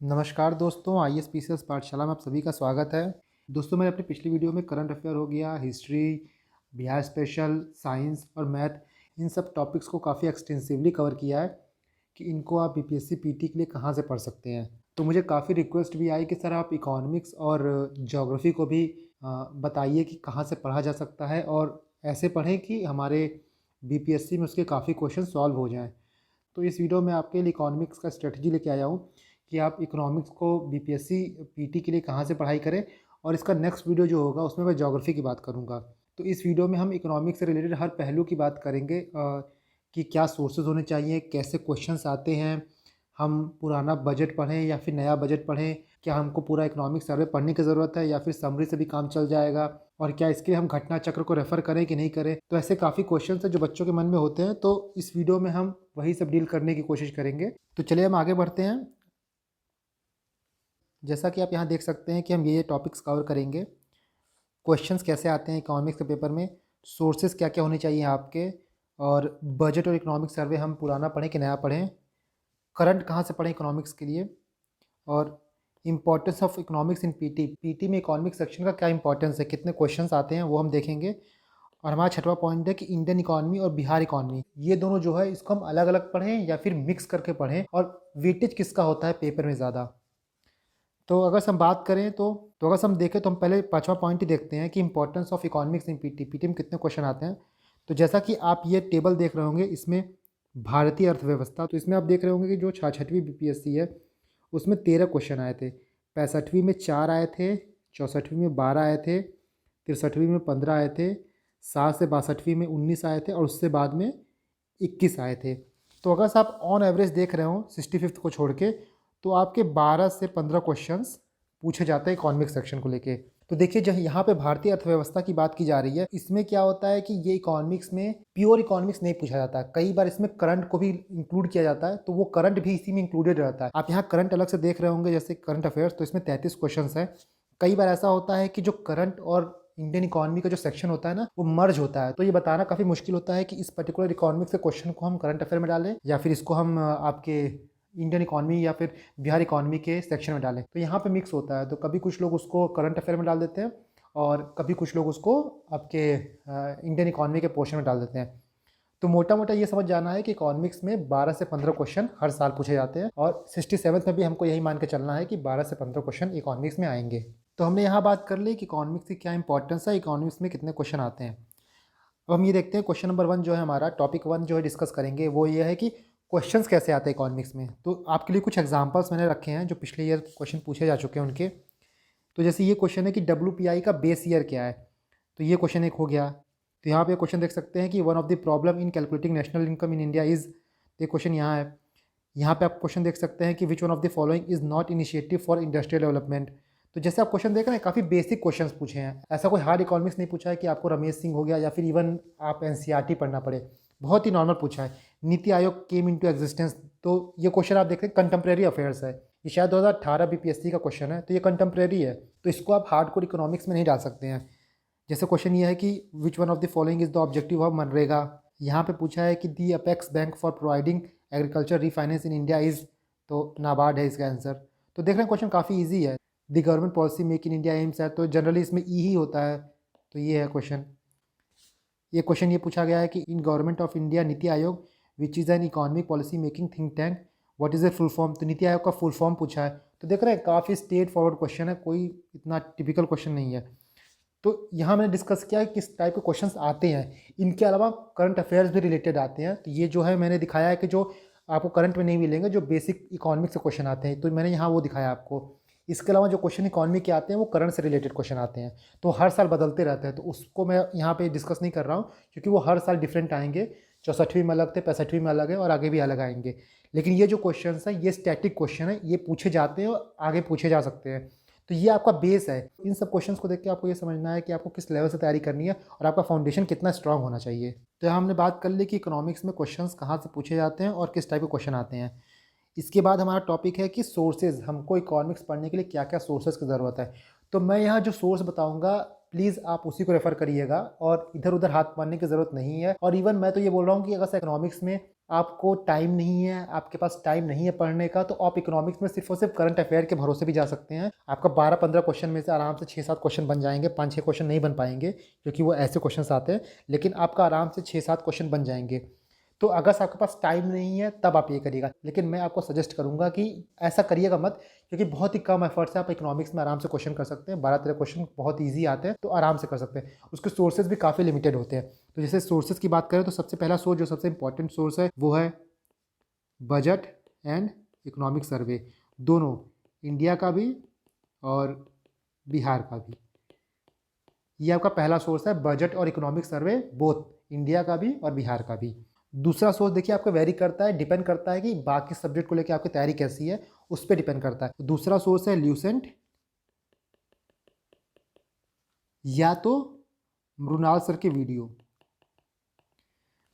नमस्कार दोस्तों, आईएएस पाठशाला में आप सभी का स्वागत है। दोस्तों, मैंने अपनी पिछली वीडियो में करंट अफेयर हो गया, हिस्ट्री, बिहार स्पेशल, साइंस और मैथ, इन सब टॉपिक्स को काफ़ी एक्सटेंसिवली कवर किया है कि इनको आप बीपीएससी पीटी के लिए कहाँ से पढ़ सकते हैं। तो मुझे काफ़ी रिक्वेस्ट भी आई कि सर आप इकोनॉमिक्स और ज्योग्राफी को भी बताइए कि कहाँ से पढ़ा जा सकता है और ऐसे पढ़ें कि हमारे बीपीएससी में उसके काफ़ी क्वेश्चन सॉल्व हो जाएँ। तो इस वीडियो में आपके लिए इकोनॉमिक्स का स्ट्रेटजी लेके आया हूँ कि आप इकोनॉमिक्स को बीपीएससी पीटी के लिए कहाँ से पढ़ाई करें, और इसका नेक्स्ट वीडियो जो होगा उसमें मैं ज्योग्राफी की बात करूँगा। तो इस वीडियो में हम इकोनॉमिक्स से रिलेटेड हर पहलू की बात करेंगे कि क्या सोर्सेज होने चाहिए, कैसे क्वेश्चंस आते हैं, हम पुराना बजट पढ़ें या फिर नया बजट पढ़ें, क्या हमको पूरा इकोनॉमिक सर्वे पढ़ने की ज़रूरत है या फिर समरी से भी काम चल जाएगा, और क्या इसके लिए हम घटना चक्र को रेफ़र करें कि नहीं करें। तो ऐसे काफ़ी क्वेश्चंस हैं जो बच्चों के मन में होते हैं, तो इस वीडियो में हम वही सब डील करने की कोशिश करेंगे। तो चलिए हम आगे बढ़ते हैं। जैसा कि आप यहाँ देख सकते हैं कि हम ये टॉपिक्स कवर करेंगे। क्वेश्चंस कैसे आते हैं इकोनॉमिक्स के पेपर में, सोर्सेज क्या क्या होने चाहिए आपके, और बजट और इकोनॉमिक सर्वे हम पुराना पढ़ें कि नया पढ़ें, करंट कहाँ से पढ़ें इकोनॉमिक्स के लिए, और importance of economics in PT. PT में इकोनॉमिक सेक्शन का क्या इंपॉर्टेंस है, कितने क्वेश्चंस आते हैं वो हम देखेंगे। और हमारा छठवां पॉइंट है कि इंडियन इकोनॉमी और बिहार इकोनॉमी, ये दोनों जो है इसको हम अलग अलग पढ़ें या फिर मिक्स करके पढ़ें, और वेटेज किसका होता है पेपर में ज़्यादा। तो अगर हम बात करें तो अगर हम देखें तो हम पहले पांचवा पॉइंट ही देखते हैं कि importance of economics in PT. PT में कितने क्वेश्चन आते हैं। तो जैसा कि आप ये टेबल देख रहे होंगे, इसमें भारतीय अर्थव्यवस्था, तो इसमें आप देख रहे होंगे कि जो छठवीं बीपीएससी है उसमें 13 क्वेश्चन आए थे। 65वीं में 4 आए थे, 64वीं में 12 आए थे, 63वीं में 15 आए थे, 7 से 62वीं में 19 आए थे, और उससे बाद में 21 आए थे। तो अगर आप ऑन एवरेज देख रहे हो 65th को छोड़ के, तो आपके 12 से 15 क्वेश्चंस पूछे जाते हैं इकोनॉमिक सेक्शन को लेके। तो देखिए, जहाँ यहाँ पे भारतीय अर्थव्यवस्था की बात की जा रही है, इसमें क्या होता है कि ये इकोनॉमिक्स में प्योर इकोनॉमिक्स नहीं पूछा जाता है, कई बार इसमें करंट को भी इंक्लूड किया जाता है, तो वो करंट भी इसी में इंक्लूडेड रहता है। आप यहाँ करंट अलग से देख रहे होंगे, जैसे करंट अफेयर्स, तो इसमें 33 क्वेश्चन है। कई बार ऐसा होता है कि जो करंट और इंडियन इकोनॉमी का जो सेक्शन होता है ना, वो मर्ज होता है, तो ये बताना काफ़ी मुश्किल होता है कि इस पर्टिकुलर इकोनॉमिक्स के क्वेश्चन को हम करंट अफेयर में डालें या फिर इसको हम आपके इंडियन इकोनॉमी या फिर बिहार इकोनॉमी के सेक्शन में डालें। तो यहाँ पे मिक्स होता है, तो कभी कुछ लोग उसको करंट अफेयर में डाल देते हैं और कभी कुछ लोग उसको आपके इंडियन इकोनॉमी के पोर्शन में डाल देते हैं। तो मोटा मोटा ये समझ जाना है कि इकोनॉमिक्स में 12 से 15 क्वेश्चन हर साल पूछे जाते हैं, और 67th में भी हमको यही मान के चलना है कि 12 से 15 क्वेश्चन इकोनॉमिक्स में आएंगे। तो हमने यहाँ बात कर ली कि इकोनॉमिक्स की क्या इंपॉर्टेंस है, इकोनॉमिक्स में कितने क्वेश्चन आते हैं। अब हम ये देखते हैं क्वेश्चन नंबर 1 जो है हमारा, टॉपिक 1 जो है डिस्कस करेंगे, वो ये है कि क्वेश्चंस कैसे आते हैं इकोनॉमिक्स में। तो आपके लिए कुछ एग्जांपल्स मैंने रखे हैं जो पिछले ईयर क्वेश्चन पूछे जा चुके हैं उनके। तो जैसे ये क्वेश्चन है कि WPI का बेस ईयर क्या है, तो ये क्वेश्चन एक हो गया। तो यहाँ पे क्वेश्चन देख सकते हैं कि one of the problem in calculating national income in India is, ये क्वेश्चन यहाँ है। यहाँ पे आप क्वेश्चन देख सकते हैं कि which one of the following is not initiative for industrial development. तो जैसे आप क्वेश्चन देख रहे हैं, काफ़ी बेसिक क्वेश्चंस पूछे हैं, ऐसा कोई हार्ड इकोनॉमिक्स नहीं पूछा है कि आपको रमेश सिंह हो गया या फिर इवन आप एनसीईआरटी पढ़ना पड़े, बहुत ही नॉर्मल पूछा है। NITI Aayog came into existence, तो ये क्वेश्चन आप देख रहे हैं कंटेम्प्रेरी अफेयर्स है, ये शायद 2018 बीपीएससी का क्वेश्चन है, तो ये कंटेम्प्रेरी है, तो इसको आप हार्डकोर इकोनॉमिक्स में नहीं डाल सकते हैं। जैसे क्वेश्चन ये है कि which one of the following is the objective of MNREGA. यहाँ पे पूछा है कि the apex bank for providing agriculture refinance in India is, तो नाबार्ड है इसका आंसर। तो देख रहे हैं क्वेश्चन काफ़ी ईजी है। The government policy make in India AIIMS है, तो जनरली इसमें ई ही होता है, तो ये है क्वेश्चन। ये क्वेश्चन ये पूछा गया है कि in government of India NITI Aayog which is an economic policy making think tank, what is a full form. तो नीति आयोग का फुल फॉर्म पूछा है। तो देख रहे हैं काफ़ी स्ट्रेट फॉरवर्ड क्वेश्चन है, कोई इतना टिपिकल क्वेश्चन नहीं है। तो यहाँ मैंने डिस्कस किया कि किस टाइप के क्वेश्चंस आते हैं, इनके अलावा करंट अफेयर्स भी रिलेटेड आते हैं। तो ये जो है मैंने दिखाया है कि जो आपको करंट में नहीं मिलेंगे, जो बेसिक इकोनॉमिक्स से क्वेश्चन आते हैं, तो मैंने यहाँ वो दिखाया आपको। इसके अलावा जो क्वेश्चन इकोनॉमी के आते हैं वो करंट से रिलेटेड क्वेश्चन आते हैं, तो हर साल बदलते रहते हैं, तो उसको मैं यहाँ पे डिस्कस नहीं कर रहा हूँ क्योंकि वो हर साल डिफरेंट आएंगे। 64वीं में अलग थे, 65वीं में अलग है, और आगे भी अलग आएंगे। लेकिन ये जो क्वेश्चन है ये स्टैटिक क्वेश्चन है, ये पूछे जाते हैं और आगे पूछे जा सकते हैं। तो ये आपका बेस है। इन सब क्वेश्चंस को देख के आपको ये समझना है कि आपको किस लेवल से तैयारी करनी है और आपका फाउंडेशन कितना स्ट्रांग होना चाहिए। तो यहाँ हमने बात कर ली कि इकोनॉमिक्स में क्वेश्चंस कहाँ से पूछे जाते हैं और किस टाइप के क्वेश्चन आते हैं। इसके बाद हमारा टॉपिक है कि सोर्सेज, हमको इकोनॉमिक्स पढ़ने के लिए क्या क्या सोर्सेज की ज़रूरत है। तो मैं यहाँ जो सोर्स बताऊँगा प्लीज़ आप उसी को रेफ़र करिएगा, और इधर उधर हाथ मारने की ज़रूरत नहीं है। और इवन मैं तो ये बोल रहा हूँ कि अगर इकोनॉमिक्स में आपको टाइम नहीं है, आपके पास टाइम नहीं है पढ़ने का, तो आप इकोनॉमिक्स में सिर्फ और सिर्फ करंट अफेयर के भरोसे भी जा सकते हैं। आपका 12-15 क्वेश्चन में से आराम से 6-7 क्वेश्चन बन जाएंगे, 5-6 क्वेश्चन नहीं बन पाएंगे क्योंकि वो ऐसे क्वेश्चन आते हैं, लेकिन आपका आराम से 6-7 क्वेश्चन बन जाएंगे। तो अगर आपके पास टाइम नहीं है तब आप ये करिएगा, लेकिन मैं आपको सजेस्ट करूंगा कि ऐसा करिएगा मत, क्योंकि बहुत ही कम एफर्ट से आप इकोनॉमिक्स में आराम से क्वेश्चन कर सकते हैं। 12-13 क्वेश्चन बहुत ईजी आते हैं, तो आराम से कर सकते हैं। उसके सोर्सेज भी काफ़ी लिमिटेड होते हैं। तो जैसे सोर्सेज की बात करें तो सबसे पहला सोर्स जो सबसे इंपॉर्टेंट सोर्स है वो है बजट एंड इकोनॉमिक सर्वे, दोनों, इंडिया का भी और बिहार का भी। ये आपका पहला सोर्स है, बजट और इकोनॉमिक सर्वे बोथ, इंडिया का भी और बिहार का भी। दूसरा सोर्स देखिए आपको वेरी करता है, डिपेंड करता है कि बाकी सब्जेक्ट को लेकर आपकी तैयारी कैसी है, उस पर डिपेंड करता है। दूसरा सोर्स है ल्यूसेंट या तो मृणाल सर की वीडियो।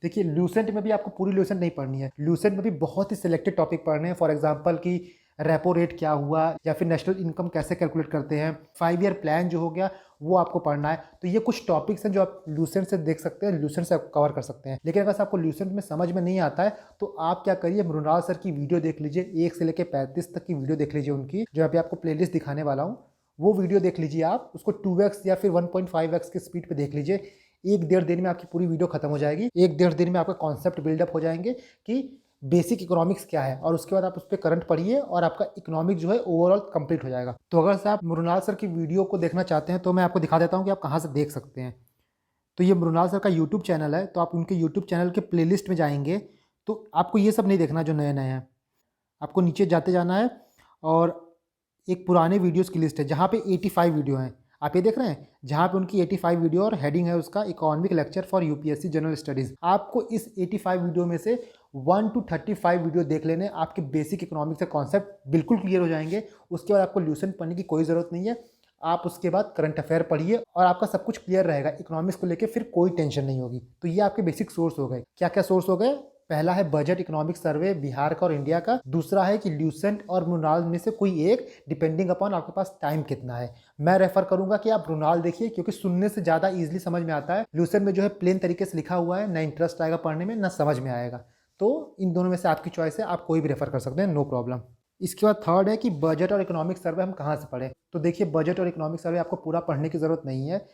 देखिए ल्यूसेंट में भी आपको पूरी ल्यूसेंट नहीं पढ़नी है, ल्यूसेंट में भी बहुत ही सिलेक्टेड टॉपिक पढ़ने हैं। फॉर एग्जांपल कि रेपो रेट क्या हुआ, या फिर नेशनल इनकम कैसे कैलकुलेट करते हैं, 5 ईयर प्लान जो हो गया वो आपको पढ़ना है। तो ये कुछ टॉपिक्स हैं जो आप ल्यूसेंट से देख सकते हैं, ल्यूसेंट से आप कवर कर सकते हैं। लेकिन अगर आपको ल्यूसेंट में समझ में नहीं आता है तो आप क्या करिए, मृणाल सर की वीडियो देख लीजिए, 1 से लेकर 35 तक की वीडियो देख लीजिए उनकी, जो अभी आपको प्लेलिस्ट दिखाने वाला हूँ। वो वीडियो देख लीजिए आप, उसको 2x या फिर 1.5x की स्पीड पे देख लीजिए। 1-1.5 दिन में आपकी पूरी वीडियो खत्म हो जाएगी। 1-1.5 दिन में आपका कॉन्सेप्ट बिल्डअप हो जाएंगे कि बेसिक इकोनॉमिक्स क्या है, और उसके बाद आप उस पर करंट पढ़िए और आपका इकोनॉमिक जो है ओवरऑल कंप्लीट हो जाएगा। तो अगर से आप मृणाल सर की वीडियो को देखना चाहते हैं तो मैं आपको दिखा देता हूँ कि आप कहाँ से देख सकते हैं। तो ये मृणाल सर का यूट्यूब चैनल है, तो आप उनके यूट्यूब चैनल के प्लेलिस्ट में जाएंगे तो आपको ये सब नहीं देखना जो नए नए हैं, आपको नीचे जाते जाना है और एक पुराने वीडियोस की लिस्ट है जहाँ पे 85 वीडियो हैं। आप ये देख रहे हैं जहाँ पे उनकी 85 वीडियो और हेडिंग है उसका economic lecture for UPSC general studies. आपको इस 85 वीडियो में से 1 to 35 वीडियो देख लेने, आपके बेसिक इकोनॉमिक्स के कॉन्सेप्ट बिल्कुल क्लियर हो जाएंगे। उसके बाद आपको ल्यूसेंट पढ़ने की कोई ज़रूरत नहीं है। आप उसके बाद करंट अफेयर पढ़िए और आपका सब कुछ क्लियर रहेगा इकोनॉमिक्स को लेकर, फिर कोई टेंशन नहीं होगी। तो ये आपके बेसिक सोर्स हो गए। क्या क्या सोर्स हो गए? पहला है बजट इकोनॉमिक सर्वे बिहार का और इंडिया का। दूसरा है कि ल्यूसेंट और मृणाल में से कोई एक, डिपेंडिंग अपॉन आपके पास टाइम कितना है। मैं रेफर करूंगा कि आप मृणाल देखिए, क्योंकि सुनने से ज़्यादा इजीली समझ में आता है। ल्यूसेंट में जो है प्लेन तरीके से लिखा हुआ है, ना इंटरेस्ट आएगा पढ़ने में, ना समझ में आएगा। तो इन दोनों में से आपकी चॉइस है, आप कोई भी रेफर कर सकते हैं, नो प्रॉब्लम। इसके बाद थर्ड है कि बजट और इकोनॉमिक सर्वे हम कहाँ से पढ़ें। तो देखिए बजट और इकोनॉमिक सर्वे आपको पूरा पढ़ने की ज़रूरत नहीं है,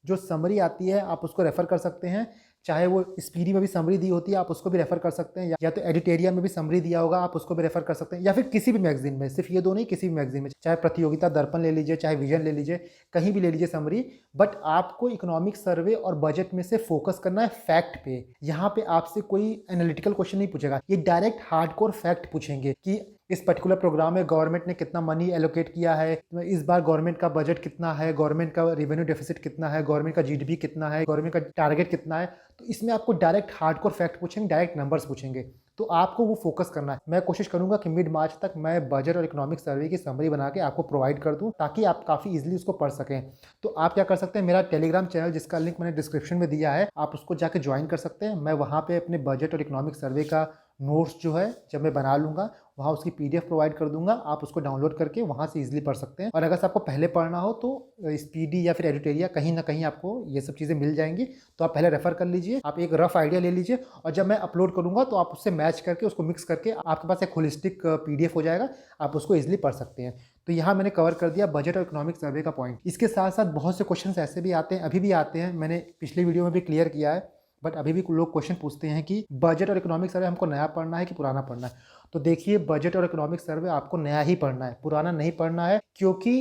जो समरी आती है आप उसको रेफर कर सकते हैं। चाहे वो स्पीडी में भी समरी दी होती है आप उसको भी रेफर कर सकते हैं, या तो एडिटेरिया में भी समरी दिया होगा आप उसको भी रेफर कर सकते हैं, या फिर किसी भी मैगजीन में, सिर्फ ये दो नहीं, किसी भी मैगजीन में, चाहे प्रतियोगिता दर्पण ले लीजिए, चाहे विजन ले लीजिए, कहीं भी ले लीजिए समरी। बट आपको इकोनॉमिक सर्वे और बजट में से फोकस करना है फैक्ट पे। यहाँ पे आपसे कोई एनालिटिकल क्वेश्चन नहीं पूछेगा, ये डायरेक्ट हार्डकोर फैक्ट पूछेंगे कि इस पर्टिकुलर प्रोग्राम में गवर्नमेंट ने कितना मनी एलोकेट किया है, इस बार गवर्नमेंट का बजट कितना है, गवर्नमेंट का रेवेन्यू डेफिसिट कितना है, गवर्नमेंट का जीडीपी कितना है, गवर्नमेंट का टारगेट कितना है। तो इसमें आपको डायरेक्ट हार्डकोर फैक्ट पूछेंगे, डायरेक्ट नंबर्स पूछेंगे, तो आपको वो फोकस करना है। मैं कोशिश करूंगा कि मिड मार्च तक मैं बजट और इकोनॉमिक सर्वे की समरी बना के आपको प्रोवाइड कर दूं, ताकि आप काफ़ी इजीली उसको पढ़ सकें। तो आप क्या कर सकते हैं, मेरा टेलीग्राम चैनल जिसका लिंक मैंने डिस्क्रिप्शन में दिया है, आप उसको जाके ज्वाइन कर सकते हैं। मैं वहाँ पे अपने बजट और इकोनॉमिक सर्वे का नोट्स जो है जब मैं बना लूँगा वहाँ उसकी पीडीएफ प्रोवाइड कर दूंगा, आप उसको डाउनलोड करके वहाँ से इजीली पढ़ सकते हैं। और अगर आपको पहले पढ़ना हो तो स्पीडी या फिर एडिटेरिया कहीं ना कहीं आपको ये सब चीज़ें मिल जाएंगी, तो आप पहले रेफर कर लीजिए, आप एक रफ आइडिया ले लीजिए, और जब मैं अपलोड करूँगा तो आप उससे मैच करके उसको मिक्स करके आपके पास एक होलिस्टिक पीडीएफ हो जाएगा, आप उसको ईजिली पढ़ सकते हैं। तो यहाँ मैंने कवर कर दिया बजट और इकोनॉमिक सर्वे का पॉइंट। इसके साथ साथ बहुत से क्वेश्चन ऐसे भी आते हैं, अभी भी आते हैं, मैंने पिछली वीडियो में भी क्लियर किया है, बट अभी भी लोग क्वेश्चन पूछते हैं कि बजट और इकोनॉमिक सर्वे हमको नया पढ़ना है कि पुराना पढ़ना है। तो देखिए बजट और इकोनॉमिक सर्वे आपको नया ही पढ़ना है, पुराना नहीं पढ़ना है, क्योंकि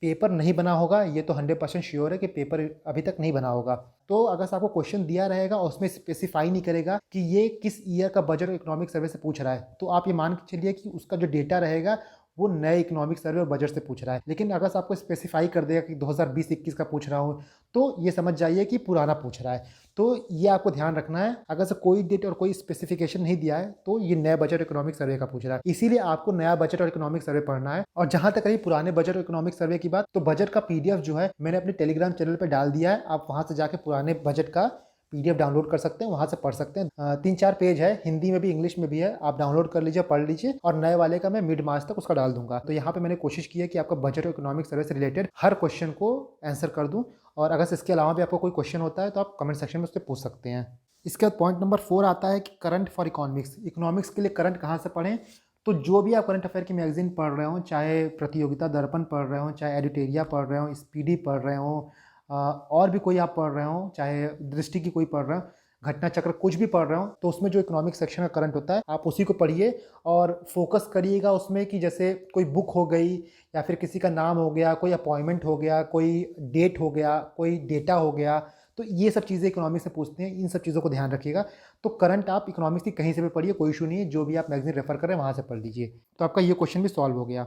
पेपर नहीं बना होगा, ये तो 100% श्योर है कि पेपर अभी तक नहीं बना होगा। तो अगर आपको क्वेश्चन दिया रहेगा और उसमें स्पेसिफाई नहीं करेगा कि ये किस ईयर का बजट और इकोनॉमिक सर्वे से पूछ रहा है, तो आप ये मान के चलिए कि उसका जो डेटा रहेगा वो नए इकोनॉमिक सर्वे और बजट से पूछ रहा है। लेकिन अगर आपको स्पेसिफाई कर देगा कि 2020-21 का पूछ रहा हूँ, तो ये समझ जाइए कि पुराना पूछ रहा है। तो ये आपको ध्यान रखना है, अगर से कोई डेट और कोई स्पेसिफिकेशन नहीं दिया है तो ये नया बजट इकोनॉमिक सर्वे का पूछ रहा है, इसीलिए आपको नया बजट और इकोनॉमिक सर्वे पढ़ना है। और जहां तक रही पुराने बजट और इकोनॉमिक सर्वे की बात, तो बजट का पीडीएफ जो है मैंने अपने टेलीग्राम चैनल पर डाल दिया है, आप वहां से जाके पुराने बजट का पीडीएफ डाउनलोड कर सकते हैं, वहां से पढ़ सकते हैं। 3-4 पेज है, हिंदी में भी इंग्लिश में भी है, आप डाउनलोड कर लीजिए, पढ़ लीजिए, और नए वाले का मैं मिड मार्च तक उसका डाल दूंगा। तो यहाँ पे मैंने कोशिश की है कि आपका बजट और इकोनॉमिक सर्वे से रिलेटेड हर क्वेश्चन को आंसर कर दूं। और अगर इसके अलावा भी आपको कोई क्वेश्चन होता है तो आप कमेंट सेक्शन में उससे पूछ सकते हैं। इसके बाद पॉइंट नंबर 4 आता है कि करंट फॉर इकोनॉमिक्स। इकोनॉमिक्स के लिए करंट कहाँ से पढ़ें? तो जो भी आप करंट अफेयर की मैगजीन पढ़ रहे हो, चाहे प्रतियोगिता दर्पण पढ़ रहे हो, चाहे एडिटेरिया पढ़ रहे हो, स्पीडी पढ़ रहे हो, और भी कोई आप पढ़ रहे हो, चाहे दृष्टि की कोई पढ़ रहे हो, घटना चक्र कुछ भी पढ़ रहे हो, तो उसमें जो इकोनॉमिक सेक्शन का करंट होता है आप उसी को पढ़िए और फोकस करिएगा उसमें कि जैसे कोई बुक हो गई या फिर किसी का नाम हो गया, कोई अपॉइंटमेंट हो गया, कोई डेट हो गया, कोई डेटा हो गया, तो ये सब चीज़ें इकोनॉमिक्स से पूछते हैं। इन सब चीज़ों को ध्यान रखिएगा। तो करंट आप इकोनॉमिक्स की कहीं से भी पढ़िए, कोई इशू नहीं है, जो भी आप मैगजीन रेफर करें वहाँ से पढ़ लीजिए। तो आपका ये क्वेश्चन भी सॉल्व हो गया।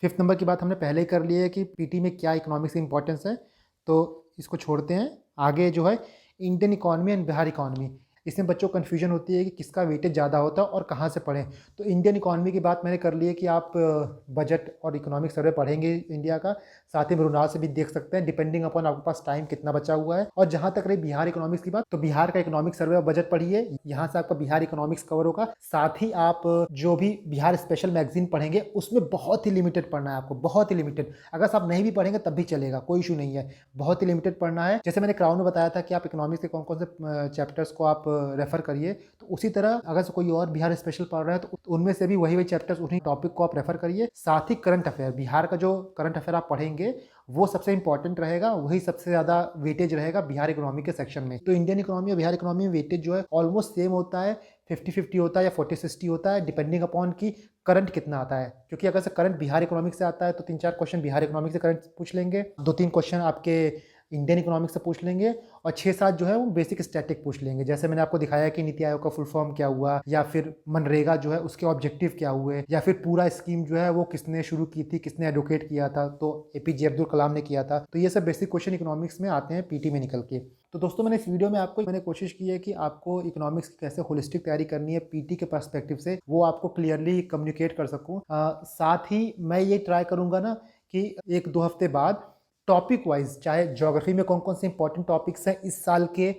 5th नंबर की बात हमने पहले ही कर ली है कि पीटी में क्या इकोनॉमिक्स की इंपॉर्टेंस है, तो इसको छोड़ते हैं। आगे जो है Indian economy and Bihar economy, इसमें बच्चों को कन्फ्यूजन होती है कि किसका वेटेज ज़्यादा होता है और कहाँ से पढ़ें। तो इंडियन इकॉनमी की बात मैंने कर ली है कि आप बजट और इकोनॉमिक सर्वे पढ़ेंगे इंडिया का, साथ ही मृणाल से भी देख सकते हैं डिपेंडिंग अपॉन आपके पास टाइम कितना बचा हुआ है। और जहाँ तक रही बिहार इकोनॉमिक्स की बात, तो बिहार का इकोनॉमिक सर्वे और बजट पढ़िए, यहाँ से आपका बिहार इकोनॉमिक्स कवर होगा। साथ ही आप जो भी बिहार स्पेशल मैगजीन पढ़ेंगे उसमें बहुत ही लिमिटेड पढ़ना है आपको, बहुत ही लिमिटेड। अगर आप नहीं भी पढ़ेंगे तब भी चलेगा, कोई इशू नहीं है, बहुत ही लिमिटेड पढ़ना है। जैसे मैंने क्राउन में बताया था कि आप इकोनॉमिक्स के कौन कौन से चैप्टर्स को आप रेफर करिए, तो उसी तरह अगर से कोई और बिहार स्पेशल पढ़ रहा है तो उनमें से भी वही चैप्टर्स, उन्हीं टॉपिक को आप रेफर करिए। साथ ही करंट अफेयर, बिहार का जो करंट अफेयर आप पढ़ेंगे वो सबसे इंपॉर्टेंट रहेगा, वही सबसे ज़्यादा वेटेज रहेगा बिहार इकोनॉमी के सेक्शन में। तो इंडियन इकोनॉमी और बिहार इकोनॉमी में वेटेज जो है ऑलमोस्ट सेम होता है, 50-50 होता है या 40-60 होता है, डिपेंडिंग अपॉन कि करंट कितना आता है। क्योंकि अगर से करंट बिहार इकोनॉमिक्स से आता है तो 3-4 क्वेश्चन बिहार इकोनॉमिक्स से करंट पूछ लेंगे, 2-3 क्वेश्चन आपके इंडियन इकोनॉमिक्स से पूछ लेंगे, और 6-7 जो है वो बेसिक स्टैटिक पूछ लेंगे। जैसे मैंने आपको दिखाया कि नीति आयोग का फुल फॉर्म क्या हुआ, या फिर मनरेगा जो है उसके ऑब्जेक्टिव क्या हुए, या फिर पूरा स्कीम जो है वो किसने शुरू की थी, किसने एडवोकेट किया था, तो एपीजे अब्दुल कलाम ने किया था। तो ये सब बेसिक क्वेश्चन इकोनॉमिक्स में आते हैं पीटी में निकल के। तो दोस्तों मैंने इस वीडियो में मैंने कोशिश की है कि आपको इकोनॉमिक्स की कैसे होलिस्टिक तैयारी करनी है पीटी के पर्सपेक्टिव से, वो आपको क्लियरली कम्युनिकेट कर सकूं। साथ ही मैं ये ट्राई करूंगा ना कि 1-2 हफ्ते बाद टॉपिक वाइज, चाहे ज्योग्राफी में कौन कौन से इंपॉर्टेंट टॉपिक्स हैं इस साल के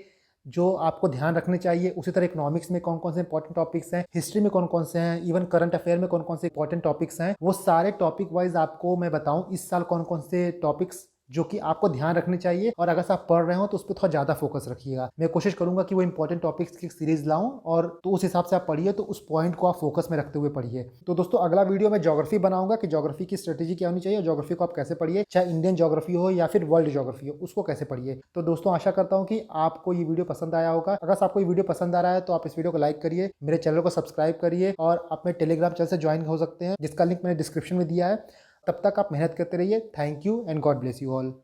जो आपको ध्यान रखने चाहिए, उसी तरह इकोनॉमिक्स में कौन कौन से इंपॉर्टेंट टॉपिक्स हैं, हिस्ट्री में कौन कौन से हैं, इवन करंट अफेयर में कौन कौन से इंपॉर्टेंट टॉपिक्स हैं, वो सारे टॉपिक वाइज आपको मैं बताऊं इस साल कौन कौन से टॉपिक्स जो कि आपको ध्यान रखने चाहिए। और अगर आप पढ़ रहे हो तो उस पर थोड़ा ज़्यादा फोकस रखिएगा। मैं कोशिश करूंगा कि वो इंपॉर्टेंट टॉपिक्स की सीरीज लाऊं, और तो उस हिसाब से आप पढ़िए, तो उस पॉइंट को आप फोकस में रखते हुए पढ़िए। तो दोस्तों अगला वीडियो में ज्योग्राफी बनाऊंगा कि ज्योग्राफी की स्ट्रेटेजी क्या होनी चाहिए और ज्योग्राफी को आप कैसे पढ़िए, चाहे इंडियन ज्योग्राफी हो या फिर वर्ल्ड ज्योग्राफी हो, उसको कैसे पढ़िए। तो दोस्तों आशा करता हूँ कि आपको ये वीडियो पसंद आया होगा। अगर आपको ये वीडियो पसंद आ रहा है तो आप इस वीडियो को लाइक करिए, मेरे चैनल को सब्सक्राइब करिए, और अपने टेलीग्राम चैनल से ज्वाइन हो सकते हैं जिसका लिंक मैंने डिस्क्रिप्शन में दिया है। तब तक आप मेहनत करते रहिए। Thank you and God bless you all.